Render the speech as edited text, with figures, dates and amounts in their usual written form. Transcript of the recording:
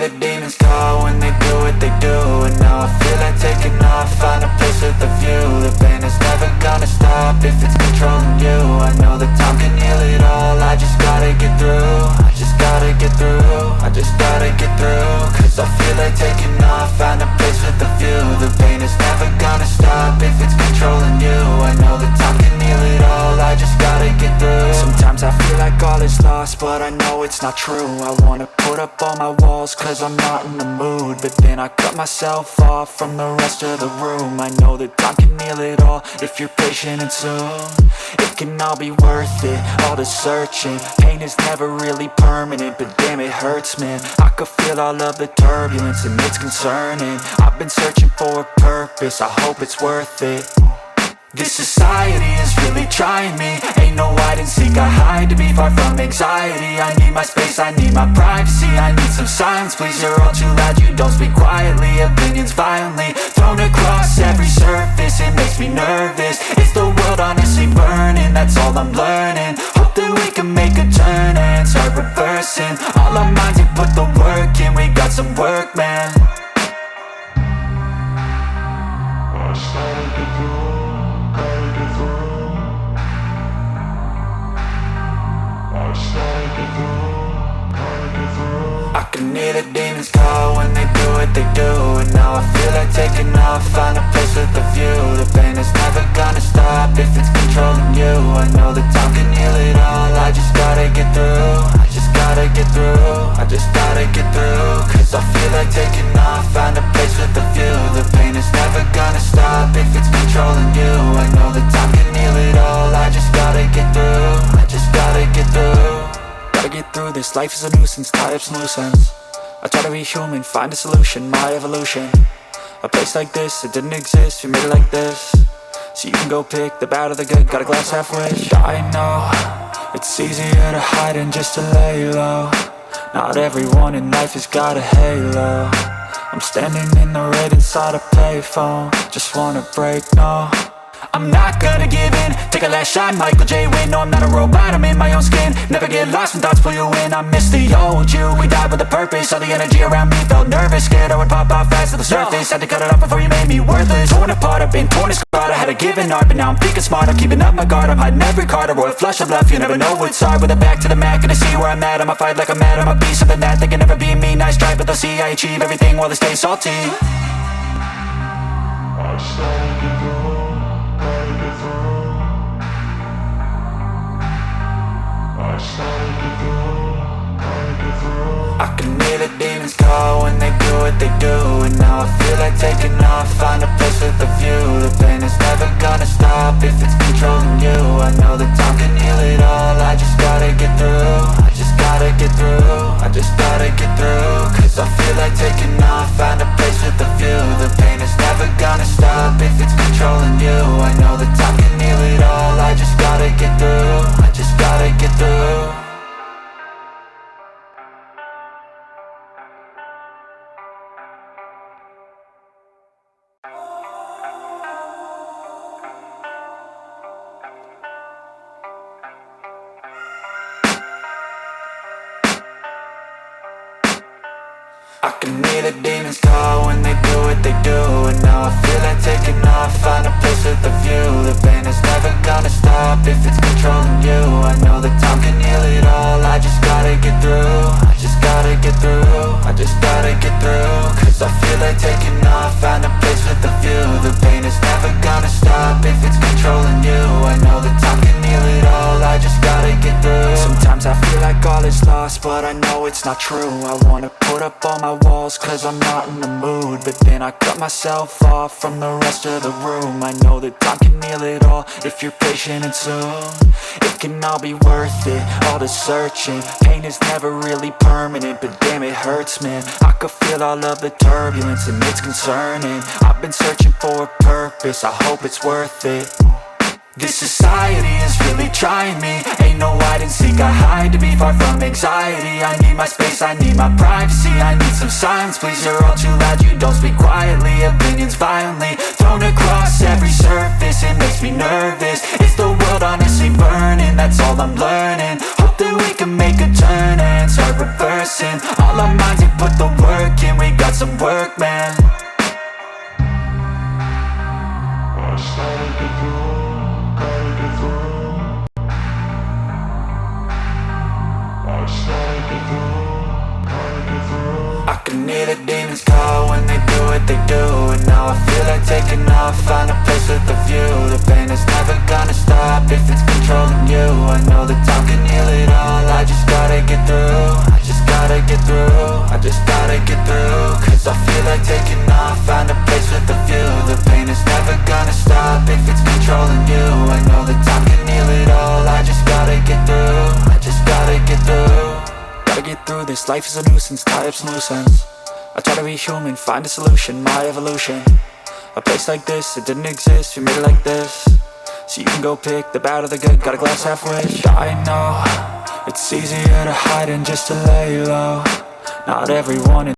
the demons call when they do what they do. And now I feel like taking off, find a place with a view. The pain is never gonna stop if it's controlling you. I know that time can heal it all, I just gotta get through. I just gotta get through, I just gotta get through. Cause I feel like taking off, find a place with a view. The pain is never gonna stop if it's controlling you. I know that time can heal it all, I just gotta get through. Sometimes I feel like all is lost, but I know it's not true. I wanna put up all my walls cause I'm not in the mood, but then I cut myself off from the rest of the room. I know that time can heal it all if you're patient and soon it can all be worth it, all the searching. Pain is never really permanent, but damn it hurts, man. I could feel all of the turbulence and it's concerning. I've been searching for a purpose, I hope it's worth it. This society is really trying me. Ain't no hide and seek, I hide to be far from anxiety. I need my space, I need my privacy. I need some silence, please, you're all too loud. You don't speak quietly, opinions violently thrown across every surface. It makes me nervous, it's the world honestly burning. That's all I'm learning, hope that we can make a turn and start reversing. All our minds, we put the work in, we got some work, man. I started to do. I can hear the demons call when they do what they do. And now I feel like taking off, find a place with a view. The pain is never gonna stop if it's controlling you. I know that time can heal it all, I just gotta get through. I just gotta get through, I just gotta get through. Cause I feel like taking off, find a place with a view. The pain is never gonna stop if it's controlling you. I know that time can heal it all, I just gotta get through. I just gotta get through. Gotta get through this, life is a nuisance, tie up some loose ends. I try to be human, find a solution, my evolution. A place like this, it didn't exist, we made it like this. So you can go pick the bad or the good, got a glass half wish. I know, it's easier to hide than just to lay low. Not everyone in life has got a halo. I'm standing in the red inside a payphone, just wanna break, no. I'm not gonna give in, take a last shot, Michael J. Win. No, I'm not a robot, I'm in my own skin. Never get lost when thoughts pull you in. I miss the old you, we died with a purpose. All the energy around me felt nervous, scared I would pop out fast to the surface. Had to cut it off before you made me worthless. Torn apart, I've been torn and scarred. I had a given art, but now I'm thinking smart. I'm keeping up my guard, I'm hiding every card. A royal flush of bluff, you never know what's hard. With a back to the mat, gonna see where I'm at. I'ma fight like I'm mad, I'ma be something that they can never be me. Nice try, but they'll see I achieve everything while they stay salty. I started to do. I can hear the demons call when they do what they do. And now I feel like taking off, find a place with a view. The pain is never gonna stop if it's controlling you. I know that time can heal it all, I just gotta get through. I just gotta get through, I just gotta get through. Cause I feel like taking off, find a place with a view. The pain is never gonna stop if it's controlling you. I know that time can heal it all, I just gotta get through. I just gotta get through. I can hear the demons call when they do what they do. And now I feel like taking off, find a place with a view. The pain is never gonna stop if it's controlling you. I know that time can heal it all, I just gotta get through. I just gotta get through, I just gotta get through. Cause I feel like taking off, find a place with a view. The pain is never gonna stop if it's controlling you. I know that time can heal it all, I just gotta get through. Sometimes I feel like all is lost, but I know it's not true. I wanna put up all my walls cause I'm not in the mood, but then I cut myself off from the rest of the room. I know that time can heal it all if you're patient and soon it can all be worth it, all the searching. Pain is never really permanent, but damn it hurts, man. I could feel all of the turbulence and it's concerning. I've been searching for a purpose, I hope it's worth it. This society is really trying me. Ain't no hide and seek, I hide to be far from anxiety. I need my space, I need my privacy. I need some silence, please, you're all too loud. You don't speak quietly, opinions violently thrown across every surface. It makes me nervous, it's the world honestly burning. That's all I'm learning, hope that we can make a turn and start reversing. All our minds, we put the work through this, life is a nuisance, tie up some loose ends. I try to be human, find a solution, my evolution. A place like this, it didn't exist, we made it like this. So you can go pick the bad or the good, got a glass half wish. I know, it's easier to hide than just to lay low. Not everyone